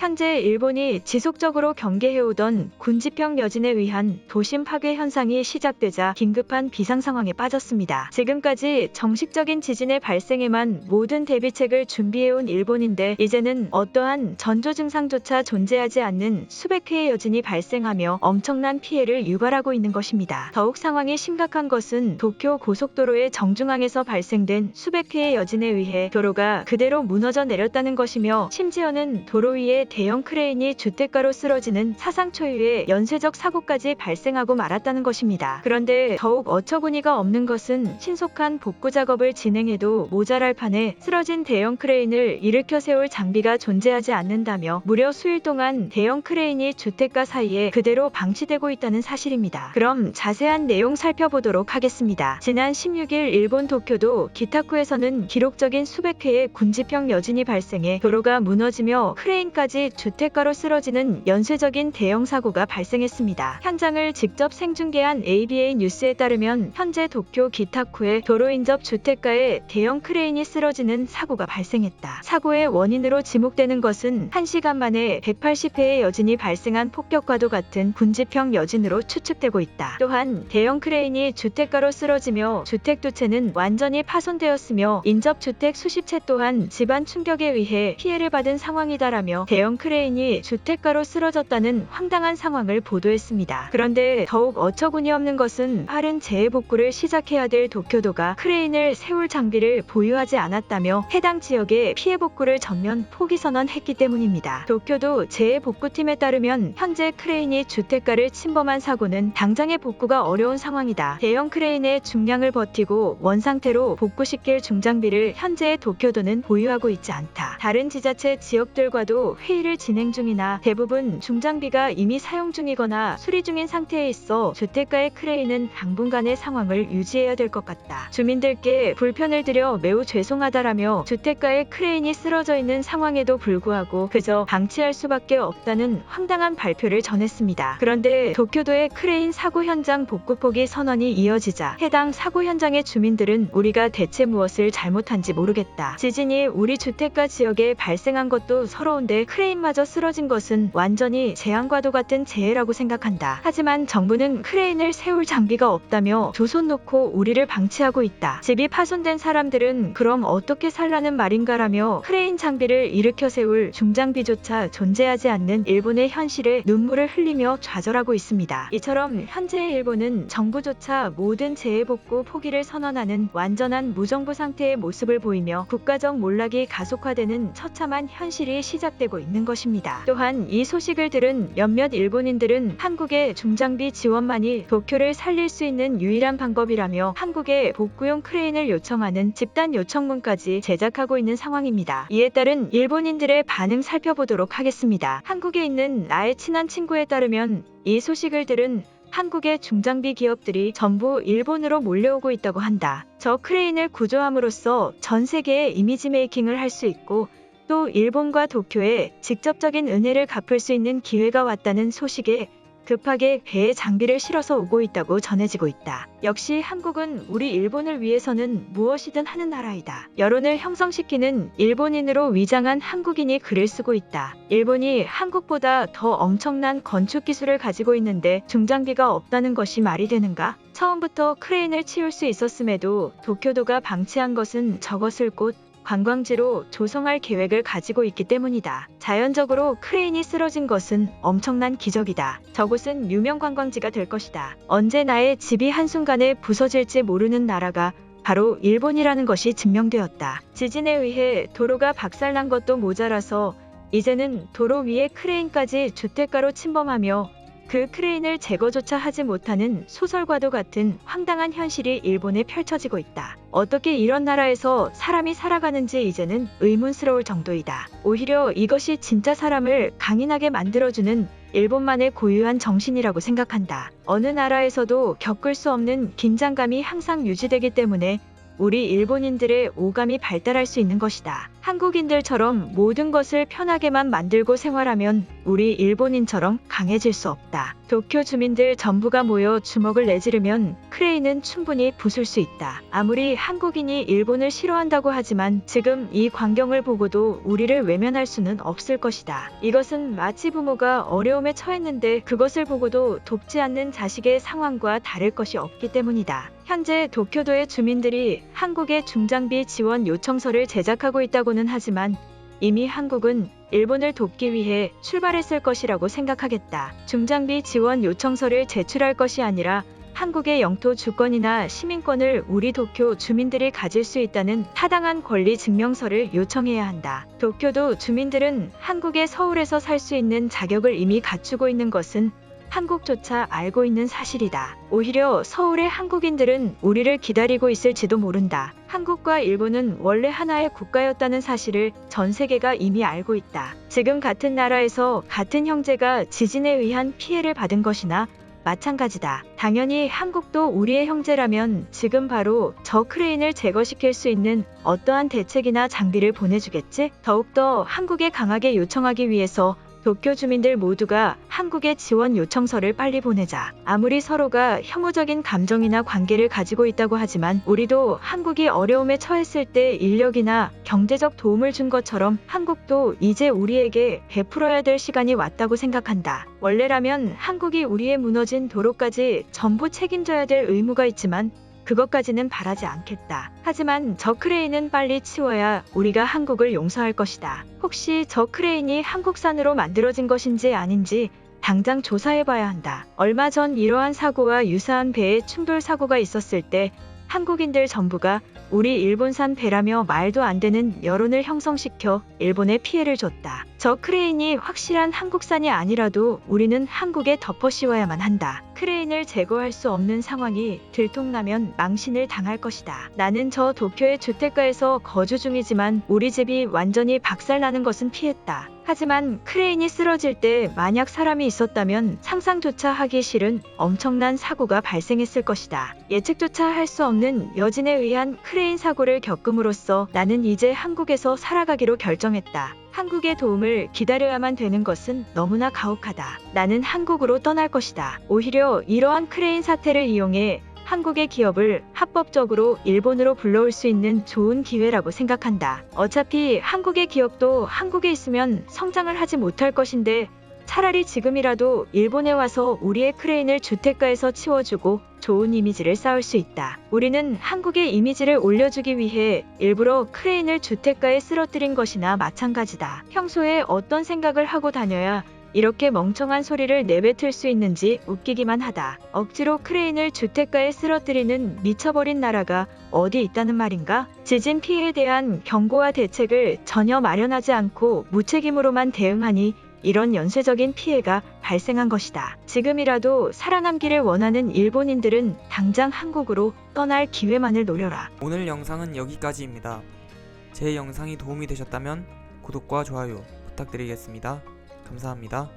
현재 일본이 지속적으로 경계해오던 군지평 여진에 의한 도심 파괴 현상이 시작되자 긴급한 비상 상황에 빠졌습니다. 지금까지 정식적인 지진의 발생에만 모든 대비책을 준비해온 일본인데 이제는 어떠한 전조 증상조차 존재하지 않는 수백 회의 여진이 발생하며 엄청난 피해를 유발하고 있는 것입니다. 더욱 상황이 심각한 것은 도쿄 고속도로의 정중앙에서 발생된 수백 회의 여진에 의해 도로가 그대로 무너져 내렸다는 것이며 심지어는 도로 위에 대형 크레인이 주택가로 쓰러지는 사상 초유의 연쇄적 사고까지 발생하고 말았다는 것입니다. 그런데 더욱 어처구니가 없는 것은 신속한 복구 작업을 진행해도 모자랄 판에 쓰러진 대형 크레인을 일으켜 세울 장비가 존재하지 않는다며 무려 수일 동안 대형 크레인이 주택가 사이에 그대로 방치되고 있다는 사실입니다. 그럼 자세한 내용 살펴보도록 하겠습니다. 지난 16일 일본 도쿄도 기타쿠에서는 기록적인 수백 회의 군지평 여진이 발생해 도로가 무너지며 크레인까지 주택가로 쓰러지는 연쇄적인 대형 사고가 발생했습니다. 현장을 직접 생중계한 ABA 뉴스에 따르면 현재 도쿄 기타쿠의 도로 인접 주택가에 대형 크레인이 쓰러지는 사고가 발생했다. 사고의 원인으로 지목되는 것은 1시간 만에 180회의 여진이 발생한 폭격과도 같은 군지평 여진으로 추측되고 있다. 또한 대형 크레인이 주택가로 쓰러지며 주택 두 채는 완전히 파손되었으며 인접 주택 수십 채 또한 집안 충격에 의해 피해를 받은 상황이다라며 대형 크레인이 주택가로 쓰러졌다는 황당한 상황을 보도했습니다. 그런데 더욱 어처구니 없는 것은 빠른 재해복구를 시작해야 될 도쿄도가 크레인을 세울 장비를 보유하지 않았다며 해당 지역의 피해 복구를 전면 포기 선언했기 때문입니다. 도쿄도 재해복구팀에 따르면 현재 크레인이 주택가를 침범한 사고는 당장의 복구가 어려운 상황이다. 대형 크레인의 중량을 버티고 원상태로 복구시킬 중장비를 현재 도쿄도는 보유하고 있지 않다. 다른 지자체 지역들과도 회의를 진행 중이나 대부분 중장비가 이미 사용 중이거나 수리 중인 상태에 있어 주택가의 크레인은 당분간의 상황을 유지해야 될 것 같다. 주민들께 불편을 드려 매우 죄송하다라며 주택가에 크레인이 쓰러져 있는 상황에도 불구하고 그저 방치할 수밖에 없다는 황당한 발표를 전했습니다. 그런데 도쿄도의 크레인 사고 현장 복구 포기 선언이 이어지자 해당 사고 현장의 주민들은 우리가 대체 무엇을 잘못한지 모르겠다. 지진이 우리 주택가 지역에 발생한 것도 서러운데 크레인마저 쓰러진 것은 완전히 재앙과도 같은 재해라고 생각한다. 하지만 정부는 크레인을 세울 장비가 없다며 두 손 놓고 우리를 방치하고 있다. 집이 파손된 사람들은 그럼 어떻게 살라는 말인가라며 크레인 장비를 일으켜 세울 중장비조차 존재하지 않는 일본의 현실에 눈물을 흘리며 좌절하고 있습니다. 이처럼 현재 일본은 정부조차 모든 재해복구 포기를 선언하는 완전한 무정부 상태의 모습을 보이며 국가적 몰락이 가속화되는 처참한 현실이 시작되고 있는 것입니다. 또한 이 소식을 들은 몇몇 일본인들은 한국의 중장비 지원만이 도쿄를 살릴 수 있는 유일한 방법이라며 한국에 복구용 크레인을 요청하는 집단 요청문까지 제작하고 있는 상황입니다. 이에 따른 일본인들의 반응 살펴보도록 하겠습니다. 한국에 있는 나의 친한 친구에 따르면 이 소식을 들은 한국의 중장비 기업들이 전부 일본으로 몰려오고 있다고 한다. 저 크레인을 구조함으로써 전 세계에 이미지 메이킹을 할 수 있고 또 일본과 도쿄에 직접적인 은혜를 갚을 수 있는 기회가 왔다는 소식에 급하게 배에 장비를 실어서 오고 있다고 전해지고 있다. 역시 한국은 우리 일본을 위해서는 무엇이든 하는 나라이다. 여론을 형성시키는 일본인으로 위장한 한국인이 글을 쓰고 있다. 일본이 한국보다 더 엄청난 건축 기술을 가지고 있는데 중장비가 없다는 것이 말이 되는가? 처음부터 크레인을 치울 수 있었음에도 도쿄도가 방치한 것은 저것을 곧 관광지로 조성할 계획을 가지고 있기 때문이다. 자연적으로 크레인이 쓰러진 것은 엄청난 기적이다. 저곳은 유명 관광지가 될 것이다. 언제 나의 집이 한순간에 부서질지 모르는 나라가 바로 일본이라는 것이 증명되었다. 지진에 의해 도로가 박살난 것도 모자라서 이제는 도로 위에 크레인까지 주택가로 침범하며 그 크레인을 제거조차 하지 못하는 소설과도 같은 황당한 현실이 일본에 펼쳐지고 있다. 어떻게 이런 나라에서 사람이 살아가는지 이제는 의문스러울 정도이다. 오히려 이것이 진짜 사람을 강인하게 만들어주는 일본만의 고유한 정신이라고 생각한다. 어느 나라에서도 겪을 수 없는 긴장감이 항상 유지되기 때문에 우리 일본인들의 오감이 발달할 수 있는 것이다. 한국인들처럼 모든 것을 편하게만 만들고 생활하면 우리 일본인처럼 강해질 수 없다. 도쿄 주민들 전부가 모여 주먹을 내지르면 크레인은 충분히 부술 수 있다. 아무리 한국인이 일본을 싫어한다고 하지만 지금 이 광경을 보고도 우리를 외면할 수는 없을 것이다. 이것은 마치 부모가 어려움에 처했는데 그것을 보고도 돕지 않는 자식의 상황과 다를 것이 없기 때문이다. 현재 도쿄도의 주민들이 한국에 중장비 지원 요청서를 제작하고 있다고는 하지만 이미 한국은 일본을 돕기 위해 출발했을 것이라고 생각하겠다. 중장비 지원 요청서를 제출할 것이 아니라 한국의 영토 주권이나 시민권을 우리 도쿄 주민들이 가질 수 있다는 타당한 권리 증명서를 요청해야 한다. 도쿄도 주민들은 한국의 서울에서 살 수 있는 자격을 이미 갖추고 있는 것은 한국조차 알고 있는 사실이다. 오히려 서울의 한국인들은 우리를 기다리고 있을지도 모른다. 한국과 일본은 원래 하나의 국가였다는 사실을 전 세계가 이미 알고 있다. 지금 같은 나라에서 같은 형제가 지진에 의한 피해를 받은 것이나 마찬가지다. 당연히 한국도 우리의 형제라면 지금 바로 저 크레인을 제거시킬 수 있는 어떠한 대책이나 장비를 보내주겠지? 더욱더 한국에 강하게 요청하기 위해서 도쿄 주민들 모두가 한국에 지원 요청서를 빨리 보내자. 아무리 서로가 혐오적인 감정이나 관계를 가지고 있다고 하지만 우리도 한국이 어려움에 처했을 때 인력이나 경제적 도움을 준 것처럼 한국도 이제 우리에게 베풀어야 될 시간이 왔다고 생각한다. 원래라면 한국이 우리의 무너진 도로까지 전부 책임져야 될 의무가 있지만 그것까지는 바라지 않겠다. 하지만 저 크레인은 빨리 치워야 우리가 한국을 용서할 것이다. 혹시 저 크레인이 한국산으로 만들어진 것인지 아닌지 당장 조사해봐야 한다. 얼마 전 이러한 사고와 유사한 배의 충돌 사고가 있었을 때 한국인들 전부가 우리 일본산 배라며 말도 안 되는 여론을 형성시켜 일본에 피해를 줬다. 저 크레인이 확실한 한국산이 아니라도 우리는 한국에 덮어 씌워야만 한다. 크레인을 제거할 수 없는 상황이 들통나면 망신을 당할 것이다. 나는 저 도쿄의 주택가에서 거주 중이지만 우리 집이 완전히 박살나는 것은 피했다. 하지만 크레인이 쓰러질 때 만약 사람이 있었다면 상상조차 하기 싫은 엄청난 사고가 발생했을 것이다. 예측조차 할 수 없는 여진에 의한 크레인 사고를 겪음으로써 나는 이제 한국에서 살아가기로 결정했다. 한국의 도움을 기다려야만 되는 것은 너무나 가혹하다. 나는 한국으로 떠날 것이다. 오히려 이러한 크레인 사태를 이용해 한국의 기업을 합법적으로 일본으로 불러올 수 있는 좋은 기회라고 생각한다. 어차피 한국의 기업도 한국에 있으면 성장을 하지 못할 것인데 차라리 지금이라도 일본에 와서 우리의 크레인을 주택가에서 치워주고 좋은 이미지를 쌓을 수 있다. 우리는 한국의 이미지를 올려주기 위해 일부러 크레인을 주택가에 쓰러뜨린 것이나 마찬가지다. 평소에 어떤 생각을 하고 다녀야 이렇게 멍청한 소리를 내뱉을 수 있는지 웃기기만 하다. 억지로 크레인을 주택가에 쓰러뜨리는 미쳐버린 나라가 어디 있다는 말인가? 지진 피해에 대한 경고와 대책을 전혀 마련하지 않고 무책임으로만 대응하니 이런 연쇄적인 피해가 발생한 것이다. 지금이라도 살아남기를 원하는 일본인들은 당장 한국으로 떠날 기회만을 노려라. 오늘 영상은 여기까지입니다. 제 영상이 도움이 되셨다면 구독과 좋아요 부탁드리겠습니다. 감사합니다.